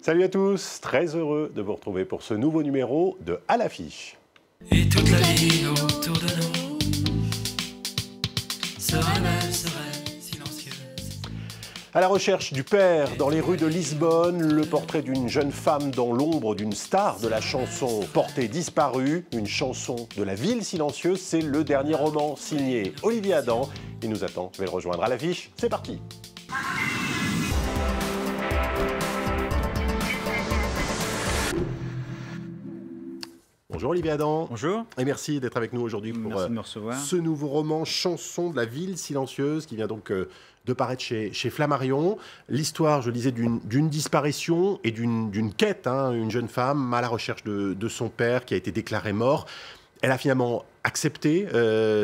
Salut à tous, très heureux de vous retrouver pour ce nouveau numéro de À l'affiche. Et toute la vie autour de nous serait silencieuse. À la recherche du père dans les rues de Lisbonne, le portrait d'une jeune femme dans l'ombre d'une star de la chanson portée disparue, une chanson de la ville silencieuse, c'est le dernier roman signé Olivier Adam. Il nous attend, je vais le rejoindre à l'affiche, c'est parti. Bonjour Olivier Adam. Bonjour. Et merci d'être avec nous aujourd'hui pour Merci de me recevoir. ce nouveau roman Chanson de la ville silencieuse qui vient donc de paraître chez Flammarion. L'histoire, je le disais, d'une disparition et d'une quête, une jeune femme à la recherche de son père qui a été déclaré mort. Elle a finalement accepté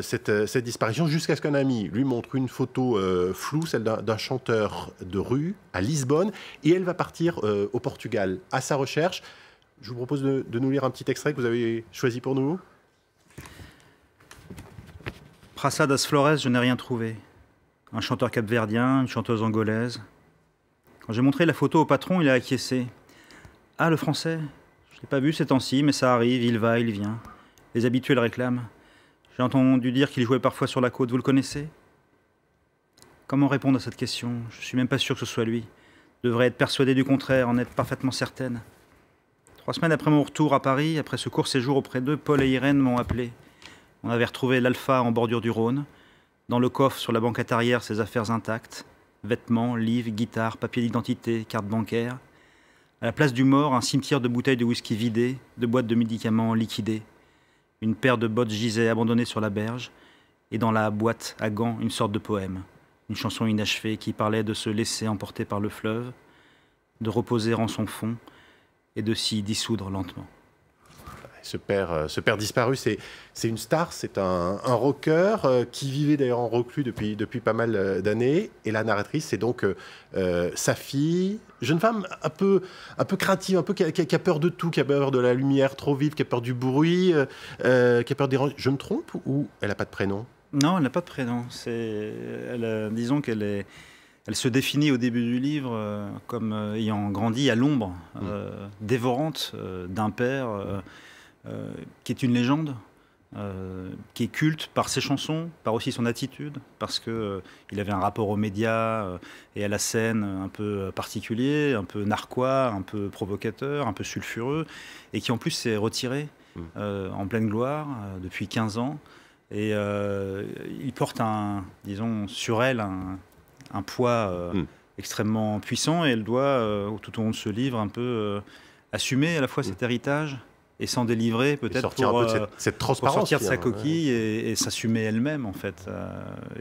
cette disparition jusqu'à ce qu'un ami lui montre une photo floue, celle d'un chanteur de rue à Lisbonne, et elle va partir au Portugal à sa recherche. Je vous propose de nous lire un petit extrait que vous avez choisi pour nous. Praça das Flores, je n'ai rien trouvé. Un chanteur capverdien, une chanteuse angolaise. Quand j'ai montré la photo au patron, il a acquiescé. Ah, le français? Je ne l'ai pas vu ces temps-ci, mais ça arrive, il va, il vient. Les habitués le réclament. J'ai entendu dire qu'il jouait parfois sur la côte, vous le connaissez? Comment répondre à cette question? Je ne suis même pas sûr que ce soit lui. Je devrais être persuadé du contraire, en être parfaitement certaine. 3 semaines après mon retour à Paris, après ce court séjour auprès d'eux, Paul et Irène m'ont appelé. On avait retrouvé l'Alpha en bordure du Rhône. Dans le coffre, sur la banquette arrière, ses affaires intactes. Vêtements, livres, guitares, papiers d'identité, cartes bancaires. À la place du mort, un cimetière de bouteilles de whisky vidées, de boîtes de médicaments liquidées. Une paire de bottes gisait abandonnée sur la berge. Et dans la boîte à gants, une sorte de poème. Une chanson inachevée qui parlait de se laisser emporter par le fleuve, de reposer en son fond, et de s'y dissoudre lentement. Ce père disparu, c'est une star, c'est un rocker qui vivait d'ailleurs en reclus depuis pas mal d'années. Et la narratrice, c'est donc sa fille, jeune femme un peu craintive, un peu qui a peur de tout, qui a peur de la lumière trop vive, qui a peur du bruit, qui a peur des déranger. Je me trompe ou elle n'a pas de prénom? Non, elle n'a pas de prénom. Disons qu'elle se définit au début du livre comme ayant grandi à l'ombre dévorante d'un père qui est une légende, qui est culte par ses chansons, par aussi son attitude, parce qu'il avait un rapport aux médias et à la scène un peu particulier, un peu narquois, un peu provocateur, un peu sulfureux, et qui en plus s'est retiré en pleine gloire depuis 15 ans. Et il porte sur elle un poids extrêmement puissant, et elle doit, tout au long de ce livre, un peu assumer à la fois cet héritage et s'en délivrer peut-être pour cette transparence, pour sortir de sa coquille et s'assumer elle-même en fait,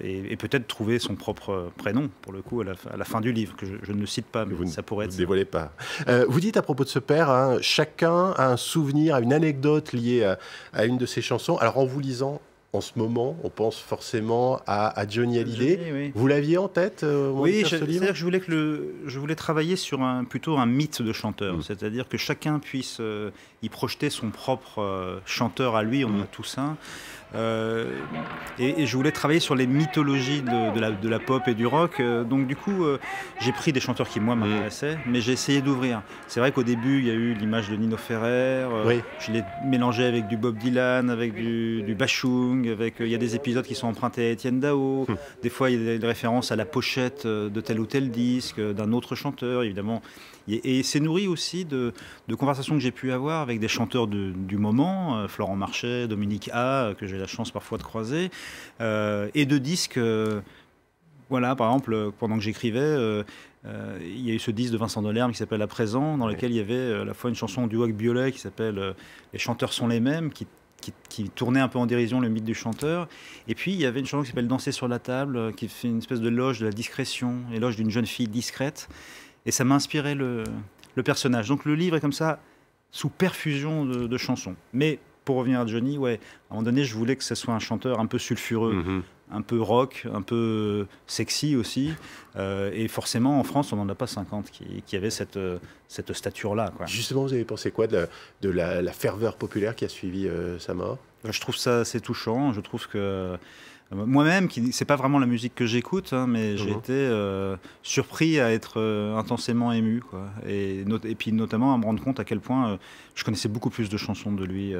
et peut-être trouver son propre prénom pour le coup à la fin du livre, que je ne le cite pas, mais ça pourrait être. Vous ne dévoilez pas. Vous dites à propos de ce père, chacun a un souvenir, a une anecdote liée à une de ses chansons. Alors en vous lisant en ce moment, on pense forcément à Johnny Hallyday. Oui. Vous l'aviez en tête Oui, c'est-à-dire que je voulais travailler sur plutôt un mythe de chanteur, c'est-à-dire que chacun puisse y projeter son propre chanteur à lui, on en a tous un. Et je voulais travailler sur les mythologies de la pop et du rock. Donc du coup, j'ai pris des chanteurs qui, moi, m'intéressaient, mais j'ai essayé d'ouvrir. C'est vrai qu'au début, il y a eu l'image de Nino Ferrer. Je l'ai mélangé avec du Bob Dylan, avec du Bashung. Il y a des épisodes qui sont empruntés à Étienne Dao. Des fois, il y a des références à la pochette de tel ou tel disque, d'un autre chanteur, évidemment. Et c'est nourri aussi de conversations que j'ai pu avoir avec des chanteurs du moment, Florent Marchais, Dominique A, que j'ai la chance parfois de croiser, et de disques. Voilà, par exemple, pendant que j'écrivais, il y a eu ce disque de Vincent Delerme qui s'appelle À présent, dans lequel il y avait à la fois une chanson du Wag Biolay qui s'appelle Les chanteurs sont les mêmes, qui tournait un peu en dérision le mythe du chanteur. Et puis il y avait une chanson qui s'appelle Danser sur la table, qui fait une espèce de loge de la discrétion, éloge d'une jeune fille discrète. Et ça m'a inspiré le personnage. Donc le livre est comme ça, sous perfusion de chansons. Mais pour revenir à Johnny, ouais, à un moment donné, je voulais que ce soit un chanteur un peu sulfureux, un peu rock, un peu sexy aussi. Et forcément, en France, on n'en a pas 50 qui avaient cette stature-là, quoi. Justement, vous avez pensé quoi de la ferveur populaire qui a suivi sa mort? Je trouve ça assez touchant. Je trouve que moi-même, c'est pas vraiment la musique que j'écoute, hein, mais j'ai été surpris à être intensément ému, quoi. Et puis notamment à me rendre compte à quel point je connaissais beaucoup plus de chansons de lui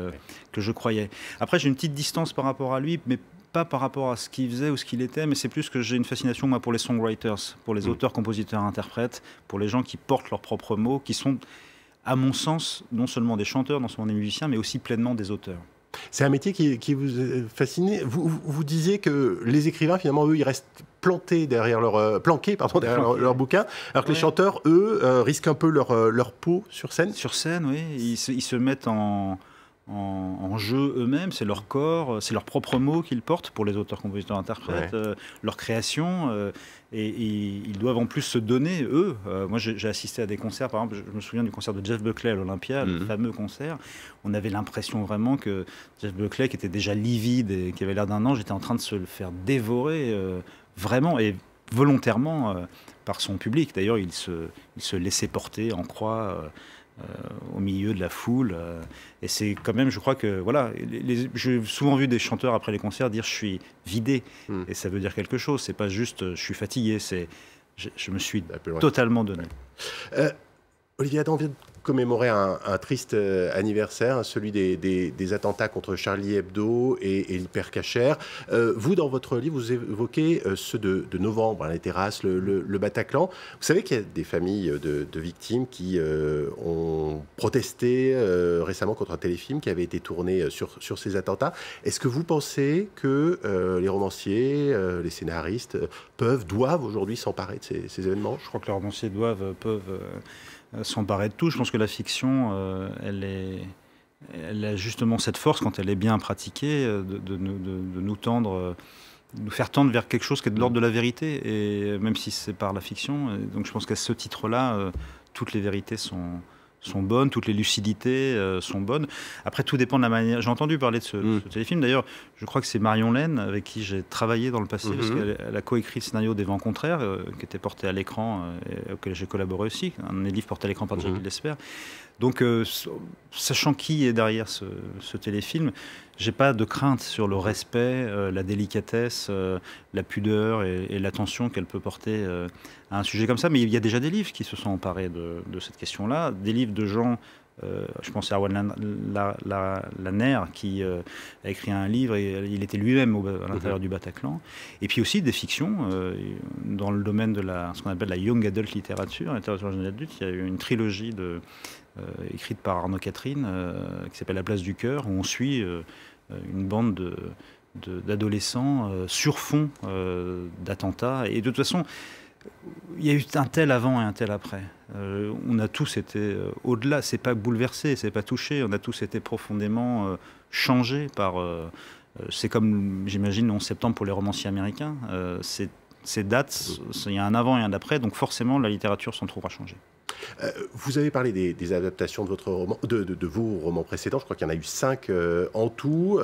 que je croyais. Après, j'ai une petite distance par rapport à lui, mais pas par rapport à ce qu'il faisait ou ce qu'il était, mais c'est plus que j'ai une fascination, moi, pour les songwriters, pour les auteurs, compositeurs, interprètes, pour les gens qui portent leurs propres mots, qui sont, à mon sens, non seulement des chanteurs, non seulement des musiciens, mais aussi pleinement des auteurs. C'est un métier qui vous fascine. Vous disiez que les écrivains, finalement, eux, ils restent planqués derrière leur bouquin, alors que les chanteurs, eux, risquent un peu leur peau sur scène. Sur scène, oui. Ils se mettent en jeu eux-mêmes, c'est leur corps, c'est leurs propres mots qu'ils portent pour les auteurs, compositeurs, interprètes, leur création, et ils doivent en plus se donner, eux. Moi, j'ai assisté à des concerts, par exemple, je me souviens du concert de Jeff Buckley à l'Olympia, le fameux concert. On avait l'impression vraiment que Jeff Buckley, qui était déjà livide et qui avait l'air d'un ange, était en train de se le faire dévorer, vraiment, et volontairement, par son public. D'ailleurs, il se laissait porter en croix au milieu de la foule. Et c'est quand même, je crois que, voilà, j'ai souvent vu des chanteurs après les concerts dire « je suis vidé ». Et ça veut dire quelque chose. C'est pas juste « je suis fatigué », c'est « je me suis totalement donné ». Olivier Adam vient de commémorer un triste anniversaire, celui des attentats contre Charlie Hebdo et l'hypercacher. Vous, dans votre livre, vous évoquez ceux de novembre, les terrasses, le Bataclan. Vous savez qu'il y a des familles de victimes qui ont protesté récemment contre un téléfilm qui avait été tourné sur ces attentats. Est-ce que vous pensez que les romanciers, les scénaristes doivent aujourd'hui s'emparer de ces événements? Je crois que les romanciers peuvent s'emparer de tout. Je pense que la fiction, elle a justement cette force, quand elle est bien pratiquée, de nous faire tendre vers quelque chose qui est de l'ordre de la vérité, et même si c'est par la fiction. Et donc je pense qu'à ce titre-là, toutes les vérités sont bonnes, toutes les lucidités sont bonnes. Après, tout dépend de la manière. J'ai entendu parler de ce téléfilm. D'ailleurs, je crois que c'est Marion Laine, avec qui j'ai travaillé dans le passé, parce qu'elle a coécrit le scénario des Vents contraires, qui était porté à l'écran, et auquel j'ai collaboré aussi. Un des livres porté à l'écran par Jacques Desper. Donc, sachant qui est derrière ce téléfilm, j'ai pas de crainte sur le respect, la délicatesse, la pudeur et l'attention qu'elle peut porter à un sujet comme ça. Mais il y a déjà des livres qui se sont emparés de cette question-là, des livres de gens, je pense à Erwan Lanner, qui a écrit un livre, et il était lui-même à l'intérieur du Bataclan. Et puis aussi des fictions, dans le domaine de ce qu'on appelle la young adult littérature, la littérature jeune adulte. Il y a eu une trilogie écrite par Arnaud Catherine, qui s'appelle La place du cœur, où on suit une bande d'adolescents sur fond d'attentats. Et de toute façon, il y a eu un tel avant et un tel après. On a tous été au-delà, c'est pas bouleversé, c'est pas touché, on a tous été profondément changés par... c'est comme, j'imagine, 11 septembre pour les romanciers américains. Ces dates, il y a un avant et un après, donc forcément la littérature s'en trouvera changée. Vous avez parlé des adaptations de votre roman, de vos romans précédents. Je crois qu'il y en a eu 5 en tout,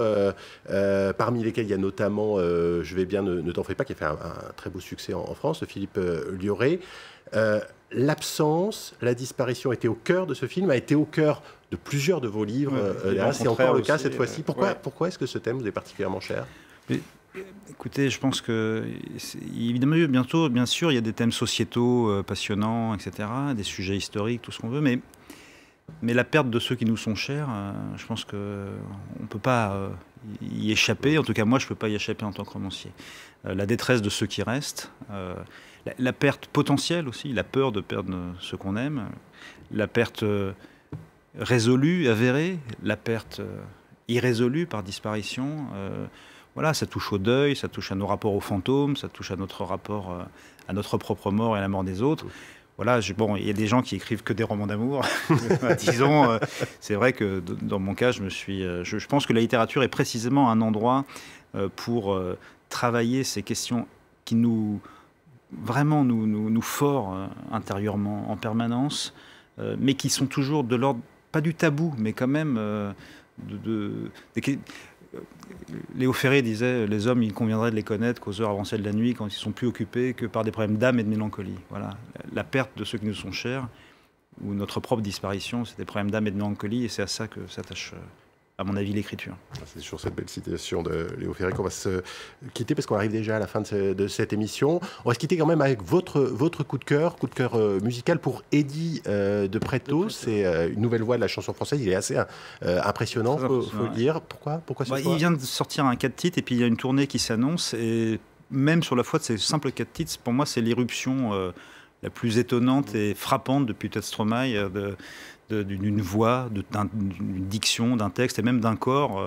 parmi lesquels il y a notamment Je vais bien, ne t'en fais pas, qui a fait un très beau succès en France, de Philippe Lioré. L'absence, la disparition était au cœur de ce film, a été au cœur de plusieurs de vos livres. C'est encore le cas cette fois-ci. Pourquoi est-ce que ce thème vous est particulièrement cher? Écoutez, je pense que, évidemment, bien sûr, il y a des thèmes sociétaux passionnants, etc., des sujets historiques, tout ce qu'on veut, mais la perte de ceux qui nous sont chers, je pense qu'on ne peut pas y échapper. En tout cas, moi, je ne peux pas y échapper en tant que romancier. La détresse de ceux qui restent, la perte potentielle aussi, la peur de perdre ceux qu'on aime, la perte résolue, avérée, la perte irrésolue par disparition. Voilà, ça touche au deuil, ça touche à nos rapports aux fantômes, ça touche à notre rapport à notre propre mort et à la mort des autres. Voilà, bon, il y a des gens qui écrivent que des romans d'amour. Disons, c'est vrai que dans mon cas, je pense que la littérature est précisément un endroit pour travailler ces questions qui nous forent intérieurement en permanence, mais qui sont toujours de l'ordre, pas du tabou, mais quand même Léo Ferré disait, les hommes, il conviendrait de les connaître qu'aux heures avancées de la nuit, quand ils sont plus occupés que par des problèmes d'âme et de mélancolie. Voilà, la perte de ceux qui nous sont chers, ou notre propre disparition, c'est des problèmes d'âme et de mélancolie, et c'est à ça que s'attache, à mon avis, l'écriture. C'est sur cette belle citation de Léo Ferré qu'on va se quitter, parce qu'on arrive déjà à la fin de cette émission. On va se quitter quand même avec votre coup de cœur musical pour Eddie de Pretto. C'est une nouvelle voix de la chanson française. Il est assez impressionnant, faut le dire. Pourquoi ce choix ? Il vient de sortir un 4 titres, et puis il y a une tournée qui s'annonce, et même sur la foi de ces simples 4 titres, pour moi, c'est l'irruption la plus étonnante et frappante depuis peut-être Stromae d'une voix, d'une diction, d'un texte et même d'un corps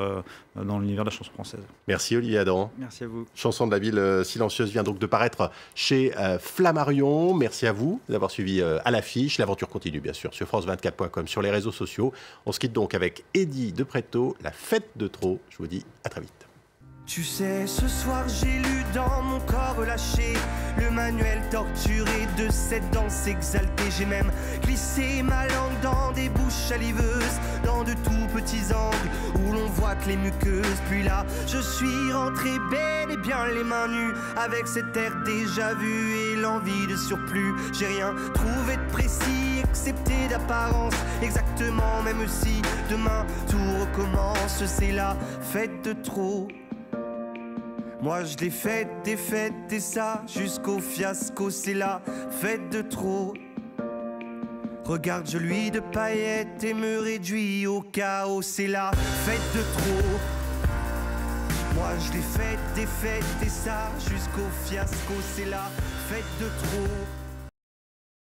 dans l'univers de la chanson française. Merci Olivier Adam. Merci à vous. Chanson de la ville silencieuse vient donc de paraître chez Flammarion. Merci à vous d'avoir suivi à l'affiche. L'aventure continue bien sûr sur france24.com, sur les réseaux sociaux. On se quitte donc avec Eddie de Pretto, La fête de trop. Je vous dis à très vite. Tu sais, ce soir j'ai lu dans mon corps relâché le manuel torturé de cette danse exaltée. J'ai même glissé ma langue dans des bouches saliveuses, dans de tout petits angles où l'on voit que les muqueuses. Puis là, je suis rentré bel et bien les mains nues, avec cet air déjà vu et l'envie de surplus. J'ai rien trouvé de précis, excepté d'apparence, exactement, même si demain tout recommence. C'est la fête de trop. Moi je l'ai faite et ça jusqu'au fiasco, c'est la fête de trop. Regarde, je lui de paillettes et me réduis au chaos, c'est la fête de trop. Moi je l'ai faite et ça jusqu'au fiasco, c'est la fête de trop.